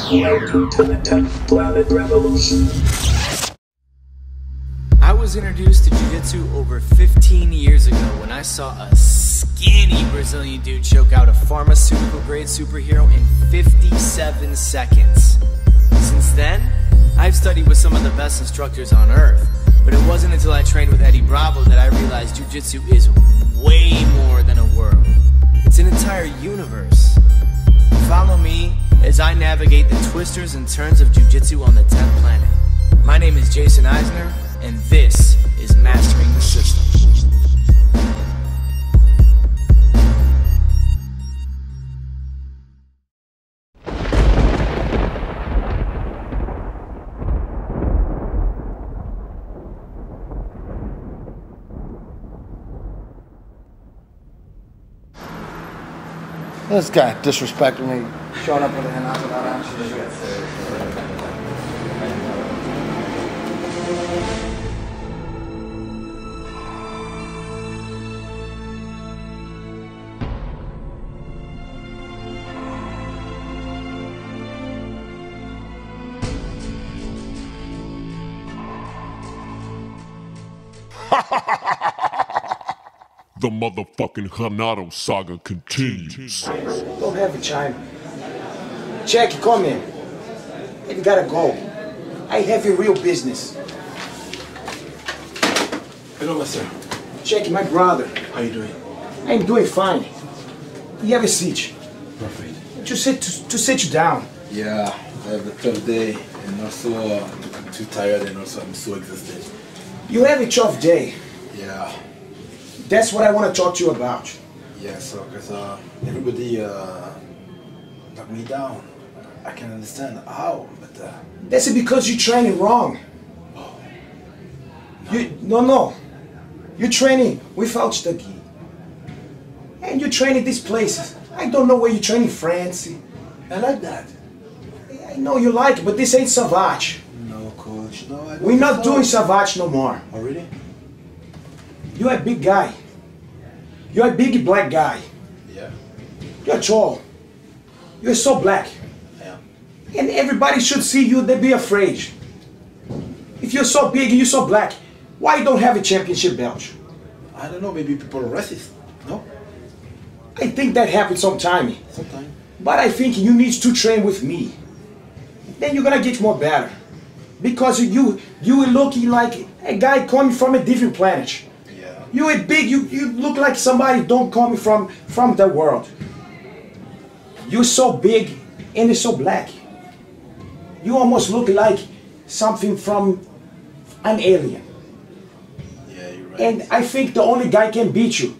Welcome to the 10th Planet Revolution. I was introduced to jiu-jitsu over 15 years ago when I saw a skinny Brazilian dude choke out a pharmaceutical-grade superhero in 57 seconds. Since then, I've studied with some of the best instructors on earth, but it wasn't until I trained with Eddie Bravo that I realized jiu-jitsu is way more than a world. It's an entire universe. Follow me as I navigate the twisters and turns of jiu-jitsu on the 10th planet. My name is Jason Eisner, and this is Mastering the System. This guy disrespecting me, showing up with a hand out of that. The motherfucking Hanado saga continues. Don't have a chime. Cheick, come in. You gotta go. I have a real business. Hello, master. Cheick, my brother. How you doing? I'm doing fine. You have a seat. Perfect. To sit you down. Yeah, I have a tough day, and also I'm too tired, and also I'm so exhausted. You have a tough day. Yeah. That's what I want to talk to you about. Yeah, so because everybody knocked me down. I can understand how, but That's because you're training wrong. No. You're training without the gi. And you're training these places. I don't know where you train in France. I like that. I know you like it, but this ain't Savage. No, coach. No, I don't. We're not doing Savage no more. Oh, really? You're a big guy. You're a big black guy. Yeah. You're tall. You're so black. Yeah. And everybody should see you, they be afraid. If you're so big and you're so black, why you don't have a championship belt? I don't know. Maybe people are racist. No. I think that happens sometime. Sometimes. But I think you need to train with me. Then you're gonna get more better. Because you are looking like a guy coming from a different planet. Yeah. You are big, you look like somebody don't come from the world. You're so big and you're so black. You almost look like something from an alien. Yeah, you're right. And I think the only guy can beat you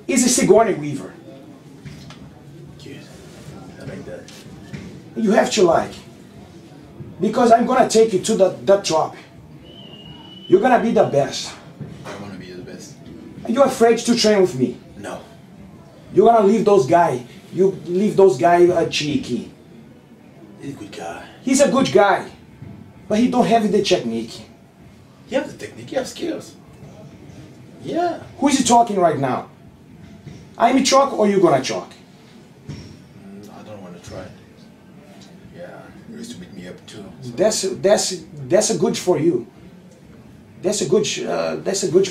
is a Sigourney Weaver. Cute. I like that. You have to like. Because I'm gonna take you to the top. You're gonna be the best. I want to be the best. Are you afraid to train with me? No. You're gonna leave those guys. You leave those guys cheeky. He's a good guy. He's a good guy, but he don't have the technique. You have the technique. You have skills. Yeah. Who is he talking right now? I'm chalk or you gonna chalk? I don't want to try. Yeah, you used to beat me up too. So. That's a good for you. That's a good Yeah,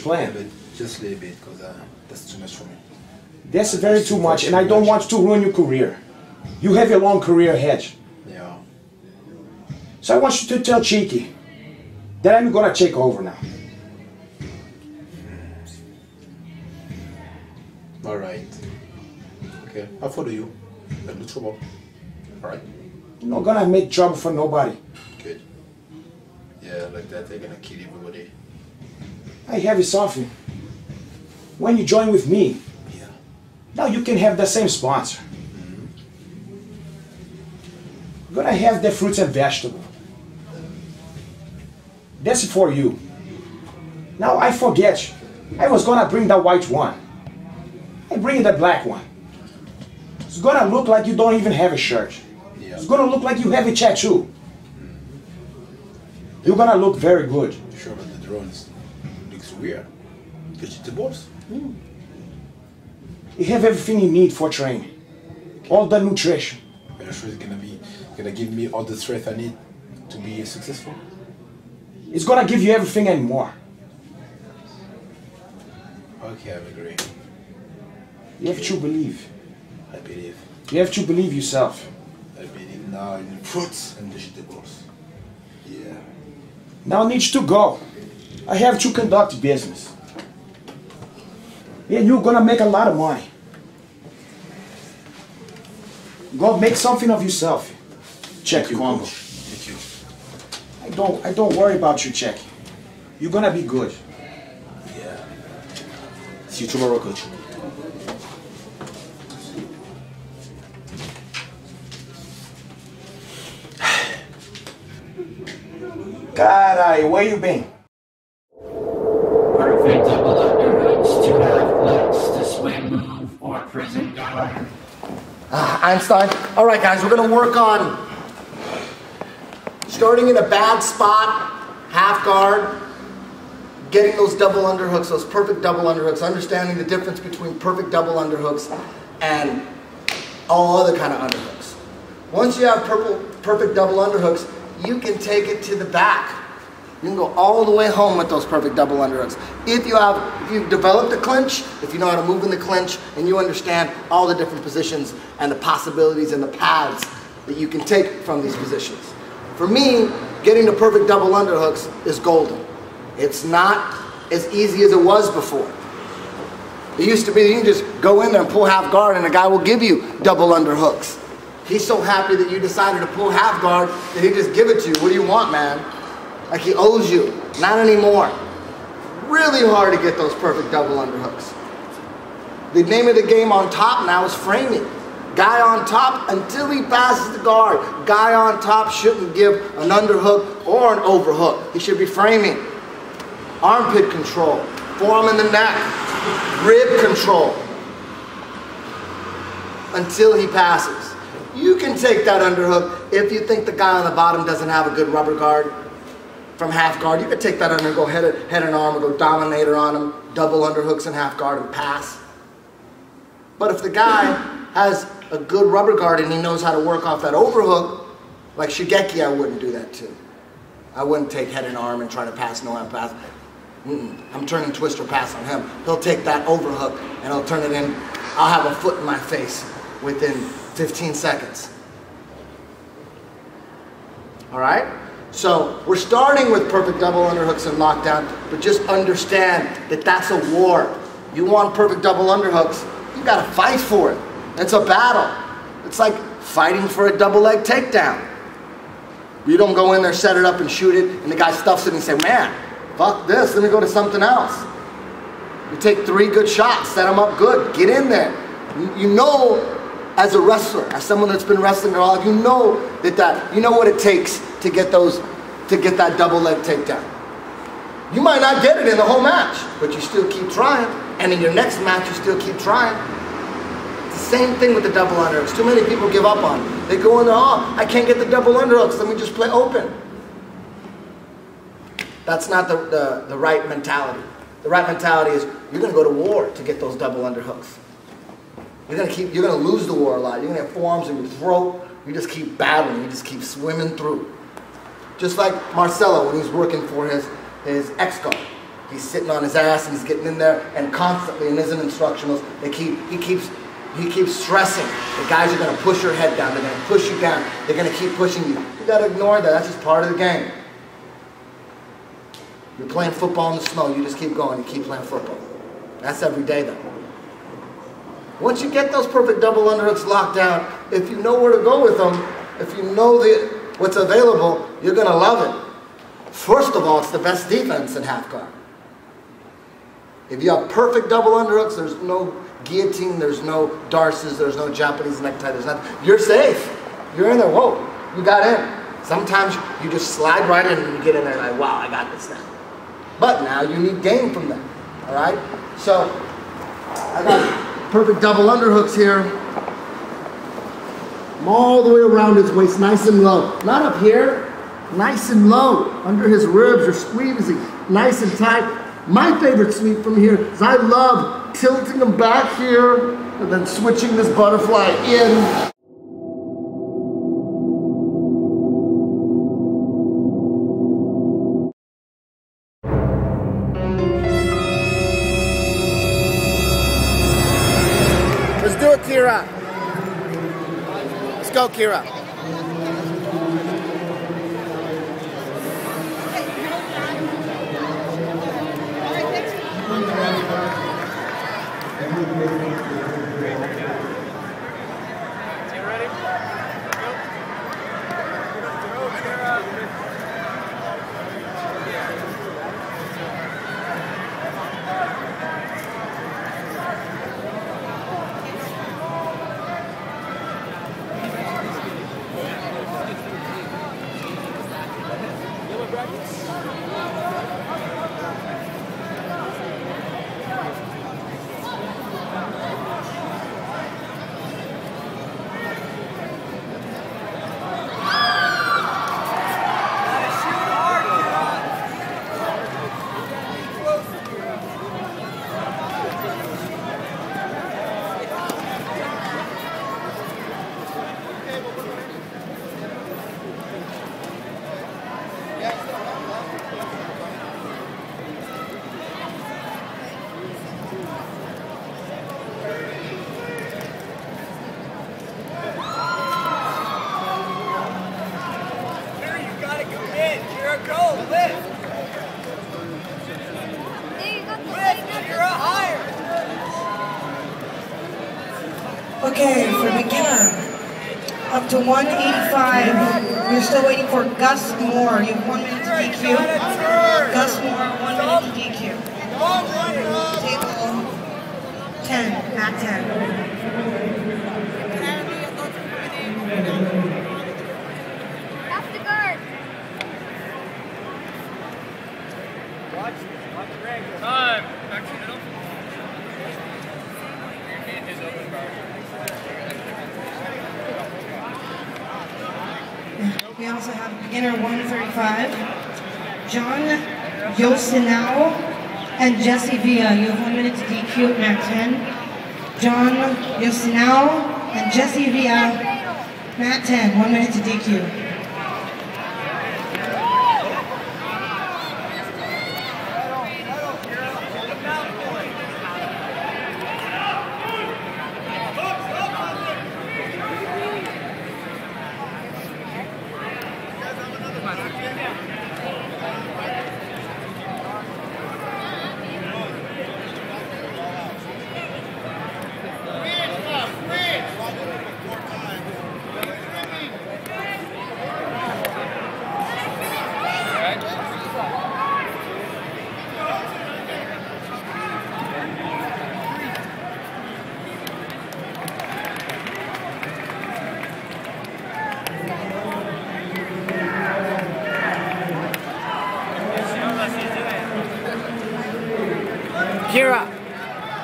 plan. but just a little bit, because that's too much for me. That's very too much, and I don't want to ruin your career. You have a long career ahead. Yeah. So I want you to tell Cheeky that I'm gonna take over now. All right. Okay, I'll follow you. But no trouble. All right. You're not gonna make trouble for nobody. Good. Yeah, like that they're gonna kill everybody. I have something. When you join with me, Yeah. now you can have the same sponsor. You're gonna have the fruits and vegetables. That's for you. Now I forget. I was gonna bring the white one. I bring the black one. It's gonna look like you don't even have a shirt. Yeah. It's gonna look like you have a tattoo. You're gonna look very good. Sure, but the drones looks weird. Vegetables? You have everything you need for training. All the nutrition. But I'm sure it's gonna be Gonna give me all the strength I need to be successful? It's gonna give you everything and more. Okay, I agree. You have to believe. I believe. You have to believe yourself. I believe now in the fruits and vegetables. Yeah. Now I need to go. I have to conduct business. And you're gonna make a lot of money. Go make something of yourself. Cheick Kongo. Thank you. I don't worry about you, Cheick. You're gonna be good. Yeah. See you tomorrow, coach. Carai, where you been? Perfect double underhooks to have legs to swim, move, or prison guard. Einstein. All right, guys, we're gonna work on starting in a bad spot, half guard, getting those double underhooks, those perfect double underhooks, understanding the difference between perfect double underhooks and all other kind of underhooks. Once you have perfect double underhooks, you can take it to the back. You can go all the way home with those perfect double underhooks. If you've developed a clinch, if you know how to move in the clinch, and you understand all the different positions and the possibilities and the paths that you can take from these positions. For me, getting the perfect double underhooks is golden. It's not as easy as it was before. It used to be you can just go in there and pull half guard and the guy will give you double underhooks. He's so happy that you decided to pull half guard that he just give it to you. What do you want, man? Like he owes you. Not anymore. Really hard to get those perfect double underhooks. The name of the game on top now is framing. Guy on top until he passes the guard. Guy on top shouldn't give an underhook or an overhook. He should be framing. Armpit control. Forearm in the neck. Rib control. Until he passes. You can take that underhook if you think the guy on the bottom doesn't have a good rubber guard. From half guard, you could take that under and go head and arm or go dominator on him, double underhooks and half guard and pass. But if the guy has a good rubber guard and he knows how to work off that overhook, like Shigeki, I wouldn't do that too. I wouldn't take head and arm and try to pass, no hand pass. I'm turning twist or pass on him. He'll take that overhook and he'll turn it in. I'll have a foot in my face within 15 seconds. All right? So we're starting with perfect double underhooks and lockdown, but just understand that that's a war. You want perfect double underhooks, you gotta fight for it. It's a battle. It's like fighting for a double leg takedown. You don't go in there, set it up and shoot it, and the guy stuffs it and you say, man, fuck this, let me go to something else. You take 3 good shots, set them up good, get in there. You know, as a wrestler, as someone that's been wrestling their whole life, you know you know what it takes to get that double leg takedown. You might not get it in the whole match, but you still keep trying, and in your next match you still keep trying. It's the same thing with the double underhooks. Too many people give up on it. They go in there, oh, I can't get the double underhooks, let me just play open. That's not the right mentality. The right mentality is you're gonna go to war to get those double underhooks. You're gonna lose the war a lot. You're gonna have forearms in your throat. You just keep battling. You just keep swimming through. Just like Marcelo when he's working for his ex-guard. He's sitting on his ass and he's getting in there and constantly in his instructionals, he keeps stressing. The guys are gonna push your head down. They're gonna push you down. They're gonna keep pushing you. You gotta ignore that. That's just part of the game. You're playing football in the snow. You just keep going. You keep playing football. That's every day though. Once you get those perfect double underhooks locked down, if you know where to go with them, if you know what's available, you're going to love it. First of all, it's the best defense in half guard. If you have perfect double underhooks, there's no guillotine, there's no darces, there's no Japanese necktie, there's nothing. You're safe. You're in there. Whoa, you got in. Sometimes you just slide right in and you get in there like, wow, I got this now. But now you need game from them. All right? So I got perfect double underhooks here. All the way around his waist, nice and low. Not up here, nice and low. Under his ribs, you're squeezing nice and tight. My favorite sweep from here is I love tilting them back here and then switching this butterfly in. go, Kira. Okay, for beginner, up to 185. We're still waiting for Gus Moore. You have 1 minute to DQ. Gus Moore, 1 minute to DQ. Table 10, mat 10. Off the guard. Watch Greg. Time. Back to middle. His open guard. We also have beginner 135, John Yosinao and Jesse Villa. You have 1 minute to DQ at mat 10. John Yosinao and Jesse Villa, mat 10, 1 minute to DQ.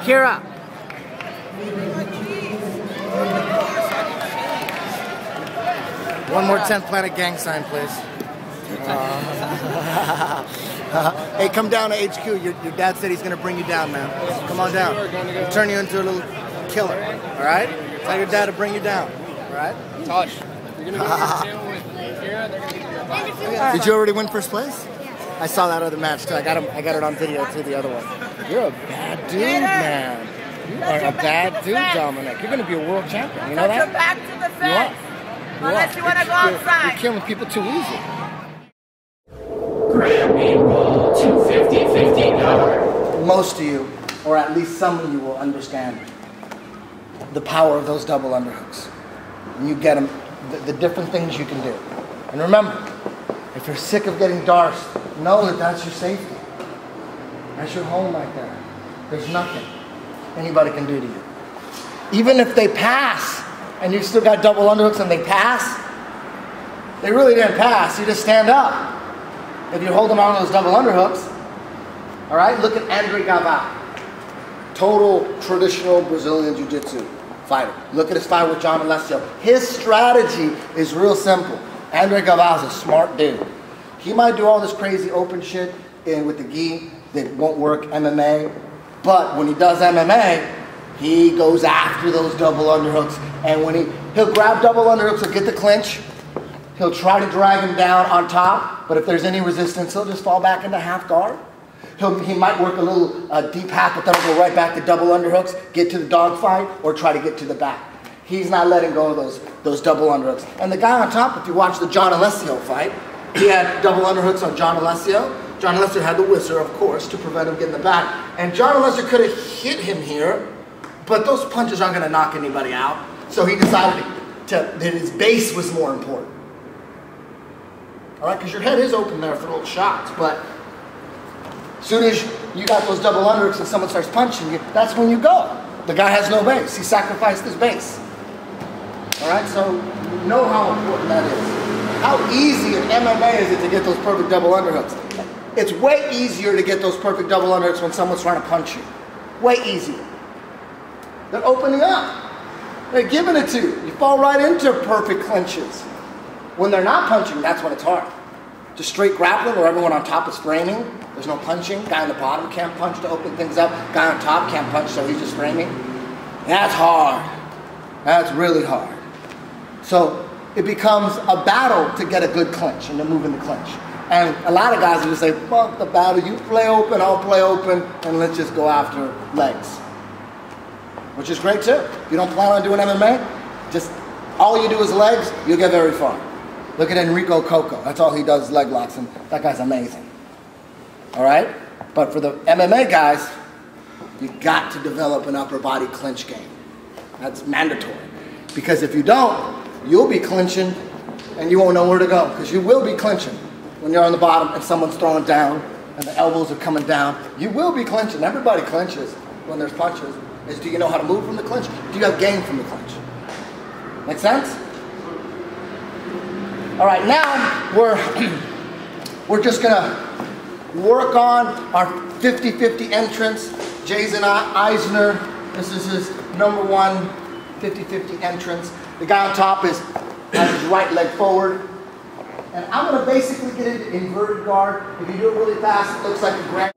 Kira. One more 10th Planet gang sign, please. Hey, come down to HQ. Your dad said he's going to bring you down, man. Come on down. He'll turn you into a little killer, all right? Tell your dad to bring you down, all right? Tosh, you're going to go to the table with Kira. They're going to give you a box. Did you already win first place? I saw that other match, too. I got it on video, too, the other one. You're a bad dude, man. You are a bad dude, Dominic. You're going to be a world champion. You know that? Back to the fence. Unless you want to go outside. You're killing people too easy. Grammy roll 250 $50. Most of you, or at least some of you, will understand the power of those double underhooks. And you get them, the different things you can do. And remember, if you're sick of getting darsed, know that that's your safety. That's your home right there. There's nothing anybody can do to you. Even if they pass, and you've still got double underhooks and they pass, they really didn't pass. You just stand up. If you're holding on to those double underhooks, all right, look at Andre Galvão. Total traditional Brazilian Jiu-Jitsu fighter. Look at his fight with John Alessio. His strategy is real simple. Andre Galvão is a smart dude. He might do all this crazy open shit with the gi that won't work MMA, but when he does MMA, he goes after those double underhooks. And when he'll grab double underhooks, he'll get the clinch. He'll try to drag him down on top, but if there's any resistance, he'll just fall back into half guard. He might work a little deep half, but then he'll go right back to double underhooks, get to the dog fight, or try to get to the back. He's not letting go of those double underhooks. And the guy on top, if you watch the John Alessio fight, he had double underhooks on John Alessio. John Alessio had the whizzer, of course, to prevent him getting the back. And John Alessio could have hit him here, but those punches aren't going to knock anybody out. So he decided that his base was more important. All right, because your head is open there for little shots, but as soon as you got those double underhooks and someone starts punching you, that's when you go. The guy has no base. He sacrificed his base. All right, so you know how important that is. How easy in MMA is it to get those perfect double underhooks? It's way easier to get those perfect double underhooks when someone's trying to punch you. Way easier. They're opening up. They're giving it to you. You fall right into perfect clinches. When they're not punching, that's when it's hard. Just straight grappling where everyone on top is framing. There's no punching. Guy on the bottom can't punch to open things up. Guy on top can't punch, so he's just framing. That's hard. That's really hard. So it becomes a battle to get a good clinch and to move in the clinch. And a lot of guys will just say, fuck the battle, you play open, I'll play open, and let's just go after legs. Which is great too. If you don't plan on doing MMA, just all you do is legs, you'll get very far. Look at Enrico Coco, that's all he does is leg locks, and that guy's amazing. All right? But for the MMA guys, you got to develop an upper body clinch game. That's mandatory. Because if you don't, you'll be clinching and you won't know where to go, because you will be clinching when you're on the bottom and someone's throwing down and the elbows are coming down. You will be clinching. Everybody clinches when there's punches. Is, do you know how to move from the clinch? Do you have game from the clinch? Make sense? All right, now we're just gonna work on our 50-50 entrance. Jason Eisner, this is his #1 50-50 entrance. The guy on top has his right leg forward. And I'm going to basically get into inverted guard. If you do it really fast, it looks like a grand.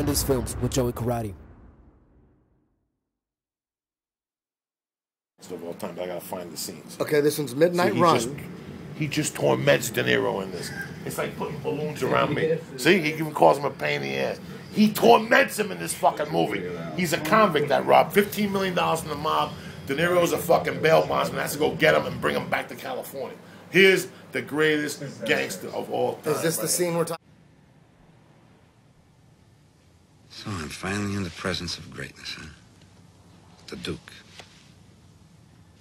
Timeless Films with Joey Karate. Of all time, I gotta find the scenes. Okay, this one's Midnight Run. He just torments De Niro in this. It's like putting balloons around me. See, he even calls him a pain in the ass. He torments him in this fucking movie. He's a convict that robbed $15 million from the mob. De Niro's a fucking bail bondsman, has to go get him and bring him back to California. Here's the greatest gangster of all time. Is this the scene we're talking? So I'm finally in the presence of greatness, huh? The Duke.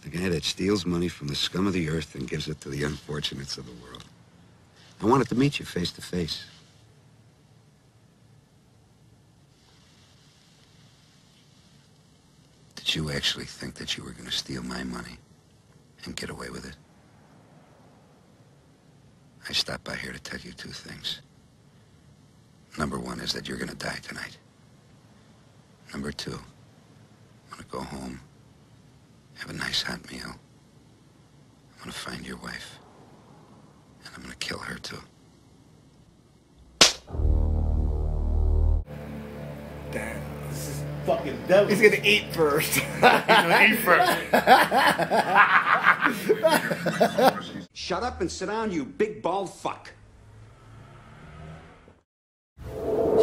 The guy that steals money from the scum of the earth and gives it to the unfortunates of the world. I wanted to meet you face to face. Did you actually think that you were going to steal my money and get away with it? I stopped by here to tell you two things. Number one is that you're going to die tonight. Number two, I'm going to go home, have a nice hot meal. I'm going to find your wife, and I'm going to kill her too. Damn, this is fucking devil. He's gonna eat first. He's gonna eat first. Shut up and sit down, you big bald fuck.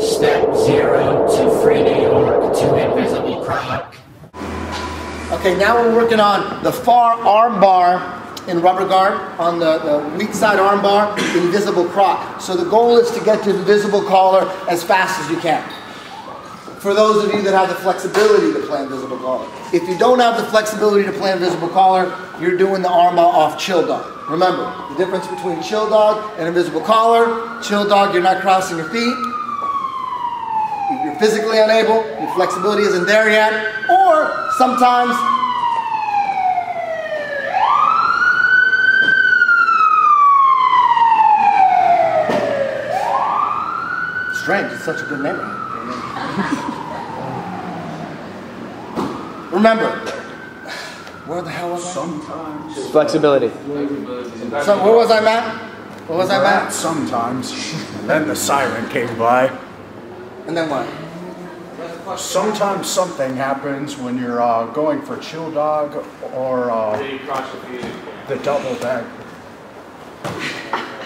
Step 0 to free New York to Invisible Croc. Okay, now we're working on the far arm bar in rubber guard, on the weak side arm bar, invisible croc. So the goal is to get to invisible collar as fast as you can. For those of you that have the flexibility to play invisible collar. If you don't have the flexibility to play invisible collar, you're doing the arm bar off chill dog. Remember, the difference between chill dog and invisible collar, chill dog, you're not crossing your feet. You're physically unable, your flexibility isn't there yet, or sometimes strange, it's such a good neighborhood. Remember, where the hell was I? Sometimes. Flexibility. So where was I, Matt? Where was I, Matt? Sometimes. And then the siren came by. And then what? Sometimes something happens when you're going for chill dog or the double bag.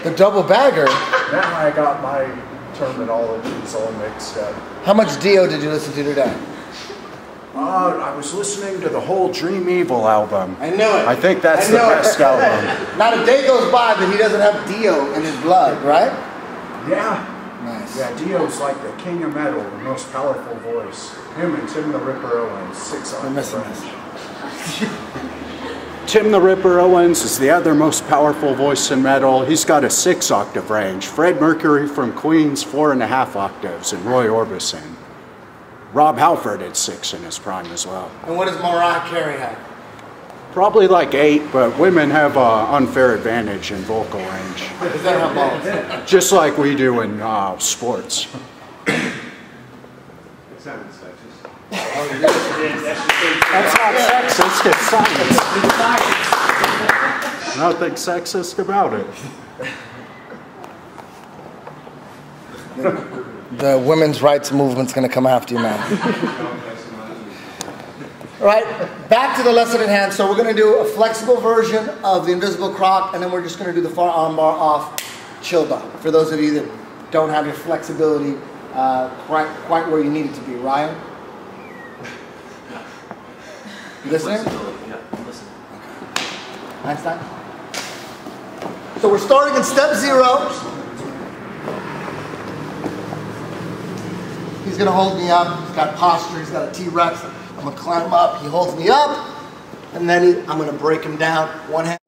The double bagger? Now I got my terminologies all mixed up. How much Dio did you listen to today? I was listening to the whole Dream Evil album. I knew it. I think that's the best album. Not a day goes by that he doesn't have Dio in his blood, right? Yeah. Nice. Yeah, Dio's like the king of metal, the most powerful voice. Him and Tim the Ripper Owens, 6 octave range. Tim the Ripper Owens is the other most powerful voice in metal. He's got a 6 octave range. Fred Mercury from Queen's 4.5 octaves, and Roy Orbison. Rob Halford had 6 in his prime as well. And what does Mariah Carey have? Probably like 8, but women have an unfair advantage in vocal range. Is that how balls? Just like we do in sports. That's not sexist, it's science. Nothing sexist about it. The women's rights movement's going to come after you now. All right, back to the lesson at hand. So we're going to do a flexible version of the invisible croc, and then we're just going to do the far arm bar off chill dog. For those of you that don't have your flexibility quite where you need it to be. Ryan? You listening? Yeah, I'm listening. Okay. Einstein? So we're starting in step 0. He's going to hold me up. He's got posture. He's got a T-Rex. I'm going to climb up. He holds me up. And then I'm going to break him down. One hand.